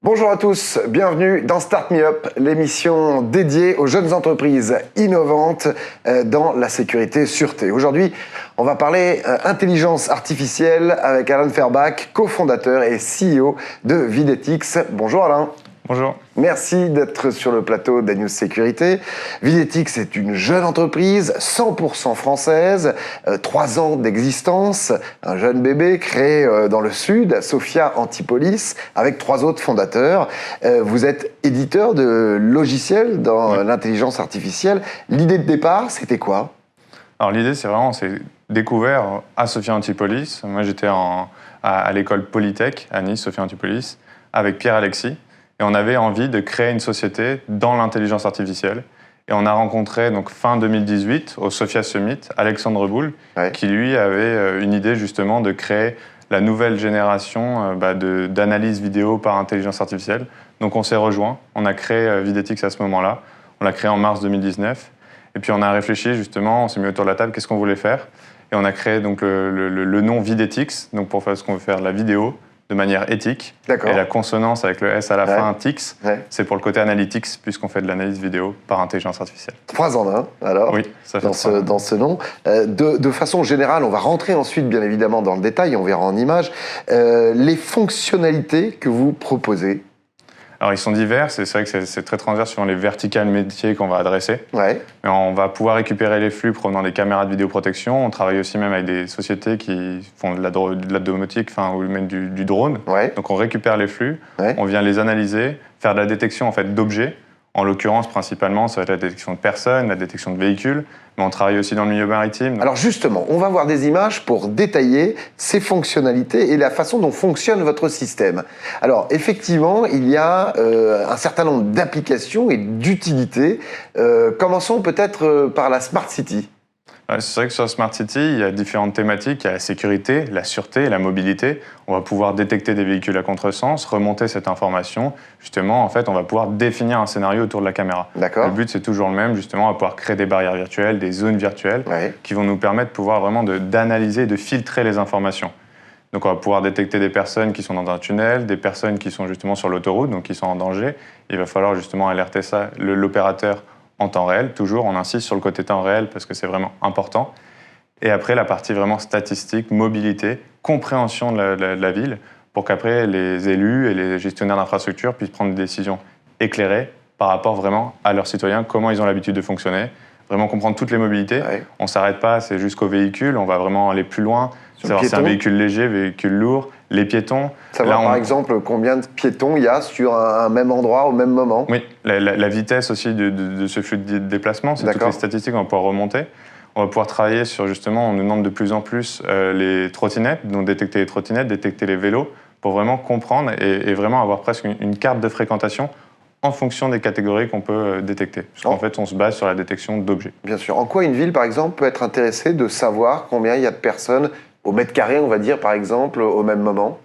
Bonjour à tous, bienvenue dans Start Me Up, l'émission dédiée aux jeunes entreprises innovantes dans la sécurité sûreté. Aujourd'hui, on va parler intelligence artificielle avec Alain Ferbach, cofondateur et CEO de Videtix. Bonjour Alain. Bonjour. Merci d'être sur le plateau d'A-News Sécurité. Videtix est une jeune entreprise, 100% française, 3 ans d'existence, un jeune bébé créé dans le sud, Sophia Antipolis, avec 3 autres fondateurs. Vous êtes éditeur de logiciels dans l'intelligence artificielle. L'idée de départ, c'était quoi? Alors l'idée, c'est découvert à Sophia Antipolis. Moi, j'étais à l'école Polytech à Nice, Sophia Antipolis, avec Pierre-Alexis. Et on avait envie de créer une société dans l'intelligence artificielle. Et on a rencontré, donc fin 2018, au Sophia Summit, Alexandre Boule, qui lui avait une idée justement de créer la nouvelle génération d'analyse vidéo par intelligence artificielle. Donc on s'est rejoints, on a créé Videtix à ce moment-là. On l'a créé en mars 2019. Et puis on a réfléchi justement, on s'est mis autour de la table, qu'est-ce qu'on voulait faire. Et on a créé donc le nom Videtix, donc pour faire ce qu'on veut faire, la vidéo, de manière éthique. Et la consonance avec le S à la fin, TIX, c'est pour le côté analytics, puisqu'on fait de l'analyse vidéo par intelligence artificielle. 3 en 1, alors, oui, ça fait dans ce nom. De façon générale, on va rentrer ensuite, bien évidemment, dans le détail, on verra en images, les fonctionnalités que vous proposez. Alors, ils sont divers, c'est vrai que c'est très transverse sur les verticales métiers qu'on va adresser. Mais on va pouvoir récupérer les flux provenant des caméras de vidéoprotection. On travaille aussi même avec des sociétés qui font de la domotique, ou même du drone. Donc, on récupère les flux, on vient les analyser, faire de la détection en fait, d'objets. En l'occurrence, principalement, ça va être la détection de personnes, la détection de véhicules, mais on travaille aussi dans le milieu maritime. Alors justement, on va voir des images pour détailler ces fonctionnalités et la façon dont fonctionne votre système. Alors effectivement, il y a un certain nombre d'applications et d'utilités. Commençons peut-être par la Smart City. C'est vrai que sur Smart City, il y a différentes thématiques. Il y a la sécurité, la sûreté et la mobilité. On va pouvoir détecter des véhicules à contresens, remonter cette information. Justement, en fait, on va pouvoir définir un scénario autour de la caméra. Le but, c'est toujours le même, justement, à pouvoir créer des barrières virtuelles, des zones virtuelles qui vont nous permettre de pouvoir vraiment d'analyser, de filtrer les informations. Donc, on va pouvoir détecter des personnes qui sont dans un tunnel, des personnes qui sont justement sur l'autoroute, donc qui sont en danger. Il va falloir justement alerter ça, l'opérateur, en temps réel, toujours, on insiste sur le côté temps réel parce que c'est vraiment important. Et après, la partie vraiment statistique, mobilité, compréhension de la ville, pour qu'après, les élus et les gestionnaires d'infrastructures puissent prendre des décisions éclairées par rapport vraiment à leurs citoyens, comment ils ont l'habitude de fonctionner, vraiment comprendre toutes les mobilités. On ne s'arrête pas, c'est jusqu'au véhicule, on va vraiment aller plus loin, savoir si c'est un véhicule léger, véhicule lourd, les piétons. Savoir par exemple combien de piétons il y a sur un même endroit au même moment. Oui, la vitesse aussi de ce flux de déplacement, c'est toutes les statistiques qu'on va pouvoir remonter. On va pouvoir travailler sur justement, on nous demande de plus en plus les trottinettes, donc détecter les trottinettes, détecter les vélos, pour vraiment comprendre et vraiment avoir presque une carte de fréquentation en fonction des catégories qu'on peut détecter. Parce qu'en fait, on se base sur la détection d'objets. Bien sûr. En quoi une ville, par exemple, peut être intéressée de savoir combien il y a de personnes au mètre carré, on va dire, par exemple, au même moment?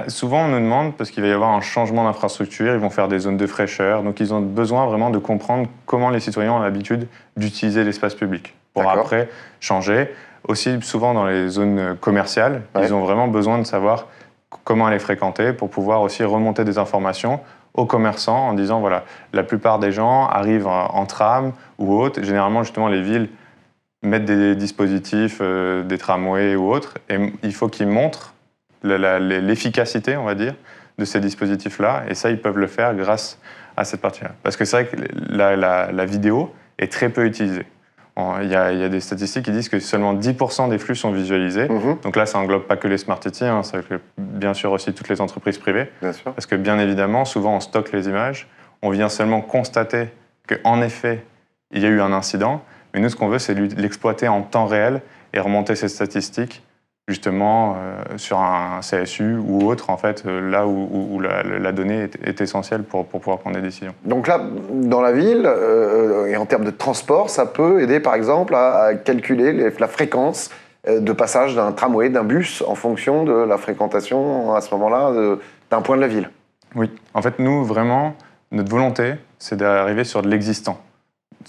Souvent, on nous demande, parce qu'il va y avoir un changement d'infrastructure, ils vont faire des zones de fraîcheur, donc ils ont besoin vraiment de comprendre comment les citoyens ont l'habitude d'utiliser l'espace public, pour après changer. Aussi, souvent dans les zones commerciales, ils ont vraiment besoin de savoir comment les fréquenter pour pouvoir aussi remonter des informations aux commerçants en disant, voilà, la plupart des gens arrivent en tram ou autre. Généralement, justement, les villes mettre des dispositifs, des tramways ou autres, et il faut qu'ils montrent l'efficacité, on va dire, de ces dispositifs-là, et ça, ils peuvent le faire grâce à cette partie-là. Parce que c'est vrai que la vidéo est très peu utilisée. Il y a des statistiques qui disent que seulement 10% des flux sont visualisés. Donc là, ça englobe pas que les Smart City, ça inclut bien sûr aussi toutes les entreprises privées. Parce que bien évidemment, souvent on stocke les images, on vient seulement constater qu'en effet, il y a eu un incident, mais nous, ce qu'on veut, c'est l'exploiter en temps réel et remonter ces statistiques justement sur un CSU ou autre, en fait, là où la donnée est essentielle pour pouvoir prendre des décisions. Donc là, dans la ville, et en termes de transport, ça peut aider, par exemple, à calculer la fréquence de passage d'un tramway, d'un bus, en fonction de la fréquentation, à ce moment-là, d'un point de la ville. Oui. En fait, nous, vraiment, notre volonté, c'est d'arriver sur de l'existant.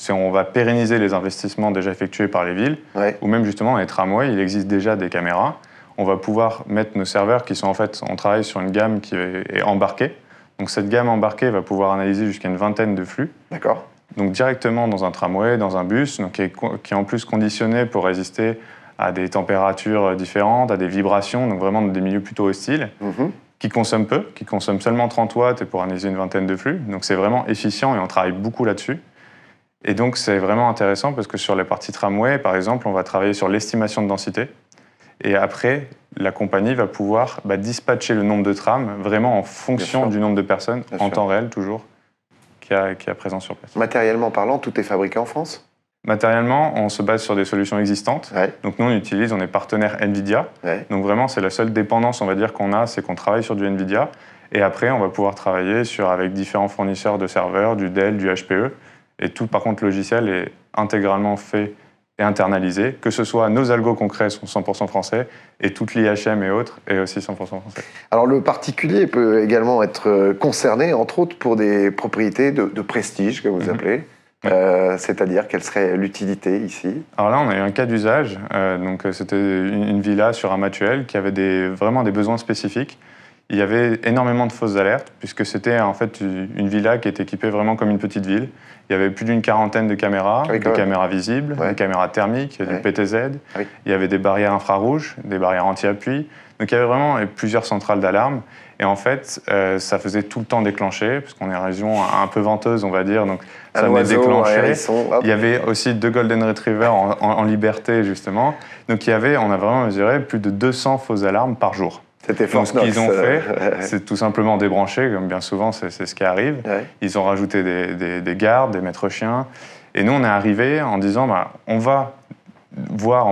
On va pérenniser les investissements déjà effectués par les villes, ou même justement dans les tramways, il existe déjà des caméras. On va pouvoir mettre nos serveurs qui sont en fait, on travaille sur une gamme qui est embarquée. Donc cette gamme embarquée va pouvoir analyser jusqu'à une vingtaine de flux. D'accord. Donc directement dans un tramway, dans un bus, donc qui est en plus conditionné pour résister à des températures différentes, à des vibrations, donc vraiment dans des milieux plutôt hostiles, qui consomment peu, qui consomment seulement 30 watts et pour analyser une vingtaine de flux. Donc c'est vraiment efficient et on travaille beaucoup là-dessus. Et donc c'est vraiment intéressant parce que sur les parties tramway, par exemple, on va travailler sur l'estimation de densité. Et après, la compagnie va pouvoir dispatcher le nombre de trams vraiment en fonction du nombre de personnes, en temps réel toujours, qui est présent sur place. Matériellement parlant, tout est fabriqué en France? Matériellement, on se base sur des solutions existantes. Ouais. Donc nous, on est partenaire NVIDIA. Ouais. Donc vraiment, c'est la seule dépendance, on va dire, qu'on a, c'est qu'on travaille sur du NVIDIA. Et après, on va pouvoir travailler avec différents fournisseurs de serveurs, du Dell, du HPE. Et tout, par contre, le logiciel est intégralement fait et internalisé, que ce soit nos algos concrets sont 100% français et toute l'IHM et autres est aussi 100% français. Alors le particulier peut également être concerné, entre autres, pour des propriétés de prestige, comme vous appelez. C'est-à-dire, quelle serait l'utilité ici? Alors là, on a eu un cas d'usage. Donc c'était une villa sur un Matuel qui avait vraiment des besoins spécifiques. Il y avait énormément de fausses alertes, puisque c'était en fait une villa qui était équipée vraiment comme une petite ville. Il y avait plus d'une quarantaine de caméras, des caméras visibles, des caméras thermiques, du PTZ. Il y avait des barrières infrarouges, des barrières anti-appui. Donc il y avait vraiment plusieurs centrales d'alarme. Et en fait, ça faisait tout le temps déclencher, puisqu'on est une région un peu venteuse, on va dire. Donc ça venait déclencher. Il y avait aussi 2 Golden Retriever en liberté, justement. Donc on a vraiment mesuré plus de 200 fausses alarmes par jour. C'était fort. Donc ce qu'ils ont fait, c'est tout simplement débrancher, comme bien souvent c'est ce qui arrive. Ils ont rajouté des gardes, des maîtres chiens. Et nous, on est arrivé en disant, on va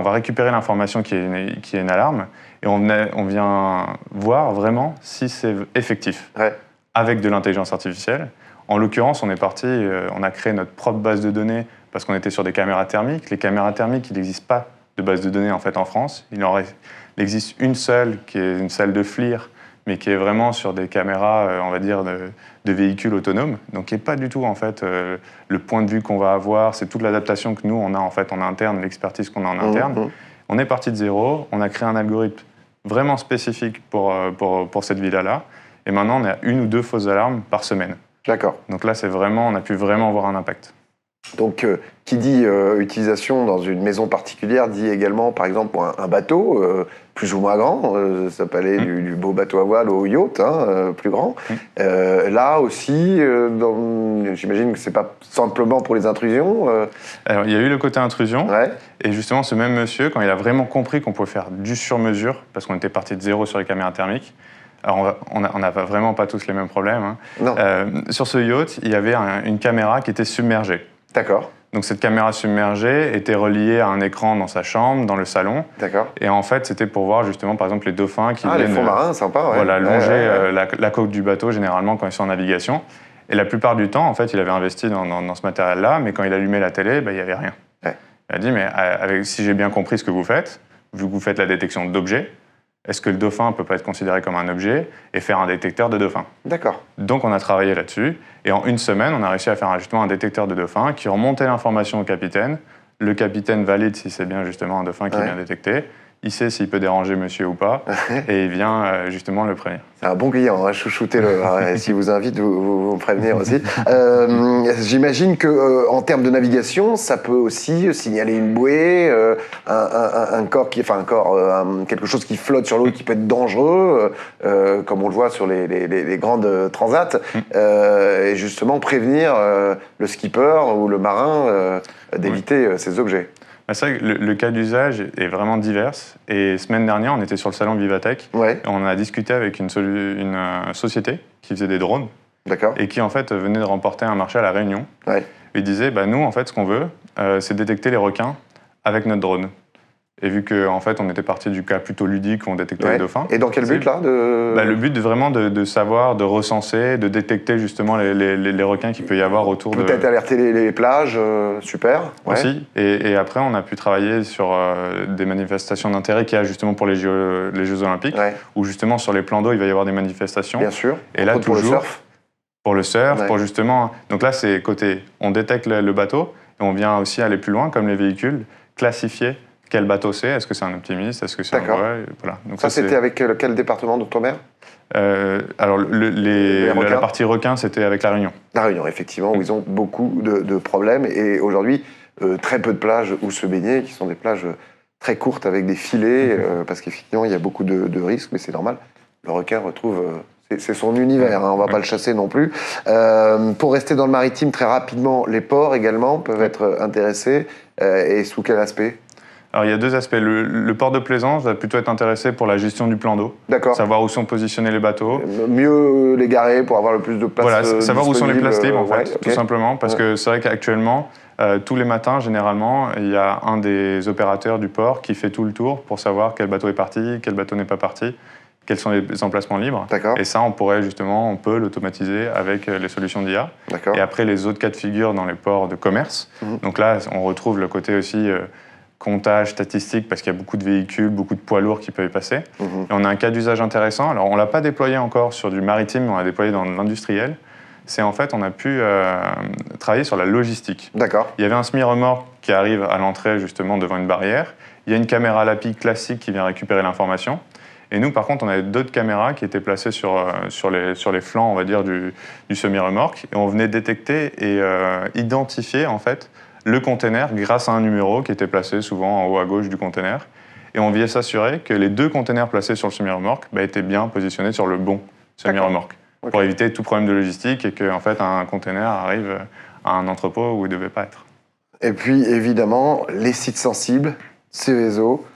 récupérer l'information qui est une alarme, et on vient voir vraiment si c'est effectif, avec de l'intelligence artificielle. En l'occurrence, on est parti, on a créé notre propre base de données, parce qu'on était sur des caméras thermiques. Les caméras thermiques, il n'existe pas de base de données en fait en France. Il existe une seule, qui est une salle de FLIR, mais qui est vraiment sur des caméras, on va dire, de véhicules autonomes. Donc, qui n'est pas du tout, en fait, le point de vue qu'on va avoir. C'est toute l'adaptation que nous, on a, en fait, en interne, l'expertise qu'on a en interne. On est parti de zéro. On a créé un algorithme vraiment spécifique pour cette villa-là. Et maintenant, on a 1 ou 2 fausses alarmes par semaine. D'accord. Donc là, on a pu vraiment avoir un impact. Donc, qui dit utilisation dans une maison particulière dit également, par exemple, un bateau plus ou moins grand. Ça peut aller du beau bateau à voile au yacht, plus grand. Là aussi, j'imagine que c'est pas simplement pour les intrusions. Alors, il y a eu le côté intrusion. Et justement, ce même monsieur, quand il a vraiment compris qu'on pouvait faire du sur-mesure, parce qu'on était parti de zéro sur les caméras thermiques. Alors, on n'a vraiment pas tous les mêmes problèmes. Non. Sur ce yacht, il y avait une caméra qui était submergée. D'accord. Donc cette caméra submergée était reliée à un écran dans sa chambre, dans le salon. D'accord. Et en fait, c'était pour voir justement, par exemple, les dauphins qui viennent... les fonds marins, sympa, Voilà, longer la coque du bateau, généralement, quand ils sont en navigation. Et la plupart du temps, en fait, il avait investi dans ce matériel-là, mais quand il allumait la télé, il n'y avait rien. Il a dit, mais si j'ai bien compris ce que vous faites, vu que vous faites la détection d'objets, est-ce que le dauphin ne peut pas être considéré comme un objet et faire un détecteur de dauphin? D'accord. Donc on a travaillé là-dessus et en 1 semaine, on a réussi à faire justement un détecteur de dauphin qui remontait l'information au capitaine. Le capitaine valide si c'est bien justement un dauphin qui est bien détecté. Il sait s'il peut déranger monsieur ou pas et il vient justement le prévenir. C'est un bon client, chouchoutez-le. S'il vous invite, vous me prévenir aussi. J'imagine qu'en termes de navigation, ça peut aussi signaler une bouée, quelque chose qui flotte sur l'eau qui peut être dangereux, comme on le voit sur les grandes transats, et justement prévenir le skipper ou le marin d'éviter ces objets. C'est vrai que le cas d'usage est vraiment divers. Et semaine dernière, on était sur le salon Vivatech. Et on a discuté avec une société qui faisait des drones. D'accord. Et qui, en fait, venait de remporter un marché à La Réunion. Il disait, nous, en fait, ce qu'on veut, c'est détecter les requins avec notre drone. Et vu qu'en fait, on était parti du cas plutôt ludique où on détectait les dauphins. Et dans quel but, là Le but, vraiment, de savoir, de recenser, de détecter justement les requins qu'il peut y avoir autour de... Peut-être alerter les plages, super. Aussi. Et après, on a pu travailler sur des manifestations d'intérêt qu'il y a justement pour les Jeux Olympiques, où justement, sur les plans d'eau, il va y avoir des manifestations. Bien sûr. Et là, pour le surf. Pour le surf, pour justement... Donc là, c'est côté... On détecte le bateau, et on vient aussi aller plus loin, comme les véhicules, classifier quel bateau c'est, est-ce que c'est un optimiste, est-ce que c'est un vrai, voilà. Donc ça c'était avec quel département d'outre-mer? Alors, la partie requin, c'était avec La Réunion. La Réunion, effectivement, où ils ont beaucoup de problèmes. Et aujourd'hui, très peu de plages où se baigner, qui sont des plages très courtes avec des filets, parce qu'effectivement, il y a beaucoup de risques, mais c'est normal. Le requin retrouve... c'est son univers, hein, on ne va pas le chasser non plus. Pour rester dans le maritime, très rapidement, les ports également peuvent être intéressés. Et sous quel aspect? Alors, il y a deux aspects. Le port de plaisance va plutôt être intéressé pour la gestion du plan d'eau. D'accord. Savoir où sont positionnés les bateaux. Mieux les garer pour avoir le plus de place. Voilà, savoir où sont les places libres, en fait, ouais, tout simplement. Parce que c'est vrai qu'actuellement, tous les matins, généralement, il y a un des opérateurs du port qui fait tout le tour pour savoir quel bateau est parti, quel bateau n'est pas parti, quels sont les emplacements libres. Et ça, on peut l'automatiser avec les solutions d'IA. Et après, les autres cas de figure dans les ports de commerce. Donc là, on retrouve le côté aussi... comptage, statistique, parce qu'il y a beaucoup de véhicules, beaucoup de poids lourds qui peuvent y passer. Et on a un cas d'usage intéressant. Alors, on ne l'a pas déployé encore sur du maritime, mais on l'a déployé dans l'industriel. C'est en fait, on a pu travailler sur la logistique. D'accord. Il y avait un semi-remorque qui arrive à l'entrée, justement, devant une barrière. Il y a une caméra LAPI classique qui vient récupérer l'information. Et nous, par contre, on avait d'autres caméras qui étaient placées sur les flancs, on va dire, du semi-remorque. Et on venait détecter et identifier, en fait, le container grâce à un numéro qui était placé souvent en haut à gauche du container. Et on vient s'assurer que les deux containers placés sur le semi-remorque étaient bien positionnés sur le bon semi-remorque. Pour éviter tout problème de logistique et qu'en fait un container arrive à un entrepôt où il ne devait pas être. Et puis évidemment, les sites sensibles, Seveso,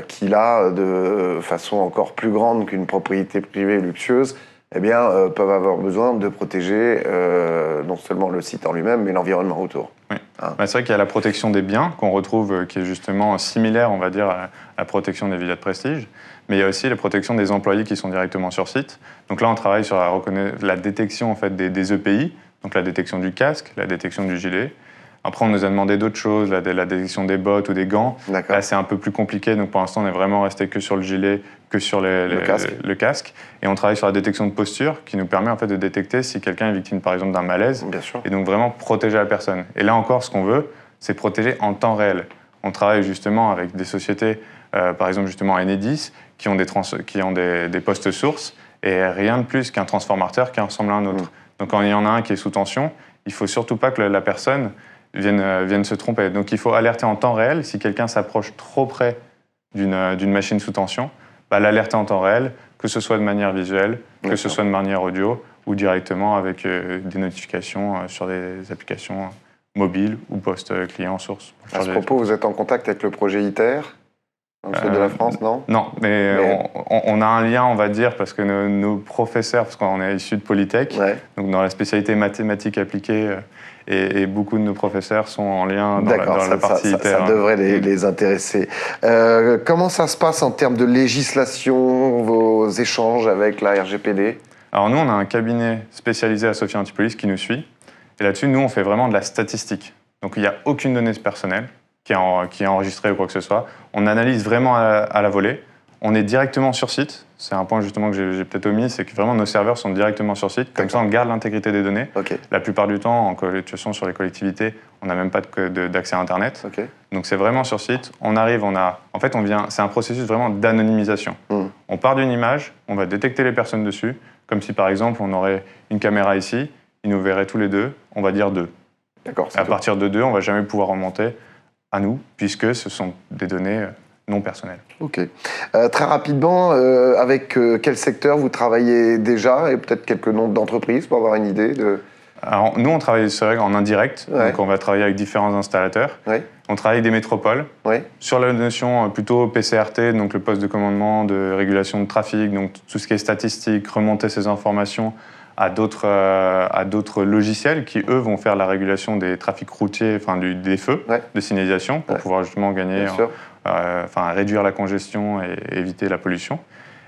qui là, de façon encore plus grande qu'une propriété privée luxueuse, peuvent avoir besoin de protéger non seulement le site en lui-même, mais l'environnement autour. Oui. C'est vrai qu'il y a la protection des biens qu'on retrouve, qui est justement similaire, on va dire, à la protection des villas de prestige. Mais il y a aussi la protection des employés qui sont directement sur site. Donc là, on travaille sur la détection en fait, des EPI, donc la détection du casque, la détection du gilet. Après, on nous a demandé d'autres choses, la détection des bottes ou des gants. Là, c'est un peu plus compliqué. Donc, pour l'instant, on est vraiment resté que sur le gilet, que sur le casque. Et on travaille sur la détection de posture, qui nous permet en fait, de détecter si quelqu'un est victime, par exemple, d'un malaise. Bien sûr. Et donc, vraiment protéger la personne. Et là encore, ce qu'on veut, c'est protéger en temps réel. On travaille justement avec des sociétés, par exemple, justement Enedis, qui ont des postes sources, et rien de plus qu'un transformateur qui ressemble à un autre. Donc, quand il y en a un qui est sous tension, il ne faut surtout pas que la personne viennent se tromper. Donc il faut alerter en temps réel. Si quelqu'un s'approche trop près d'une machine sous tension, l'alerter en temps réel, que ce soit de manière visuelle, que ce soit de manière audio, ou directement avec des notifications sur des applications mobiles ou post-client source. À ce propos, vous êtes en contact avec le projet ITER, dans le sud de la France, non? Non, mais on a un lien, on va dire, parce que nos professeurs, parce qu'on est issus de Polytech, donc dans la spécialité mathématiques appliquées, et beaucoup de nos professeurs sont en lien dans la partie ITER. Ça devrait les intéresser. Comment ça se passe en termes de législation, vos échanges avec la RGPD? Alors nous, on a un cabinet spécialisé à Sophia Antipolis qui nous suit. Et là-dessus, nous, on fait vraiment de la statistique. Donc il n'y a aucune donnée personnelle qui est enregistrée ou quoi que ce soit. On analyse vraiment à la volée. On est directement sur site. C'est un point justement que j'ai peut-être omis, c'est que vraiment nos serveurs sont directement sur site. Comme ça, on garde l'intégrité des données. La plupart du temps, en situation sur les collectivités, on n'a même pas d'accès à Internet. Donc c'est vraiment sur site. On arrive, c'est un processus vraiment d'anonymisation. On part d'une image, on va détecter les personnes dessus, comme si par exemple on aurait une caméra ici, ils nous verraient tous les deux, on va dire 2. À partir de 2, on ne va jamais pouvoir remonter à nous, puisque ce sont des données non personnelles. Ok. Très rapidement, avec quel secteur vous travaillez déjà, et peut-être quelques noms d'entreprises pour avoir une idée de... Alors, nous, on travaille en indirect, donc on va travailler avec différents installateurs. On travaille avec des métropoles. Sur la notion plutôt PCRT, donc le poste de commandement, de régulation de trafic, donc tout ce qui est statistique, remonter ces informations à d'autres logiciels qui, eux, vont faire la régulation des trafics routiers, des feux de signalisation, pour pouvoir justement gagner, réduire la congestion et éviter la pollution.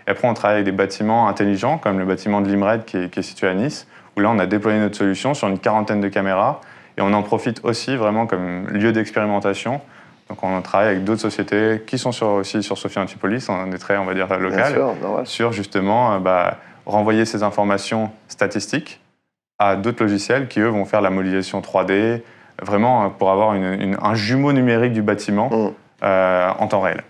Et après, on travaille avec des bâtiments intelligents, comme le bâtiment de l'IMRED qui est situé à Nice, où là, on a déployé notre solution sur une 40aine de caméras, et on en profite aussi vraiment comme lieu d'expérimentation. Donc, on travaille avec d'autres sociétés qui sont aussi sur Sophia Antipolis, on est très, on va dire, local, sur justement renvoyer ces informations statistiques à d'autres logiciels qui, eux, vont faire la modélisation 3D, vraiment pour avoir un jumeau numérique du bâtiment en temps réel.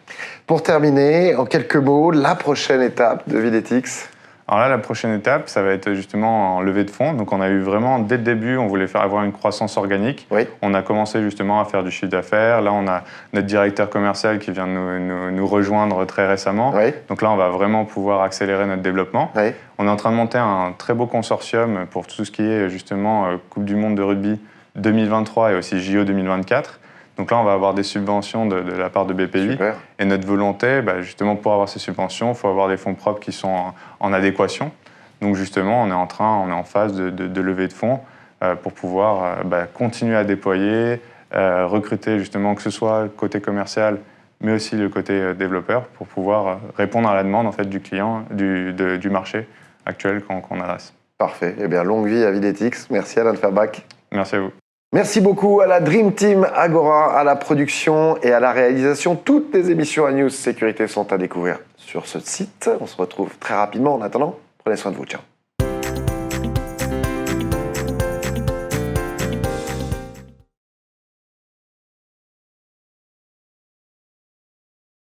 Pour terminer, en quelques mots, la prochaine étape de Videtix? Alors là, la prochaine étape, ça va être justement en levée de fonds. Donc on a eu vraiment, dès le début, on voulait avoir une croissance organique. Oui. On a commencé justement à faire du chiffre d'affaires. Là, on a notre directeur commercial qui vient de nous rejoindre très récemment. Oui. Donc là, on va vraiment pouvoir accélérer notre développement. Oui. On est en train de monter un très beau consortium pour tout ce qui est justement Coupe du Monde de rugby 2023 et aussi JO 2024. Donc là, on va avoir des subventions de la part de BPI. Super. Et notre volonté, justement, pour avoir ces subventions, il faut avoir des fonds propres qui sont en adéquation. Donc justement, on est en phase de levée de fonds pour pouvoir continuer à déployer, recruter justement, que ce soit côté commercial, mais aussi le côté développeur, pour pouvoir répondre à la demande en fait, du client, du marché actuel qu'on adresse. Parfait. Eh bien, longue vie à Videtix. Merci Alain Ferbach. Merci à vous. Merci beaucoup à la Dream Team Agora, à la production et à la réalisation. Toutes les émissions à News Sécurité sont à découvrir sur ce site. On se retrouve très rapidement. En attendant, prenez soin de vous. Ciao.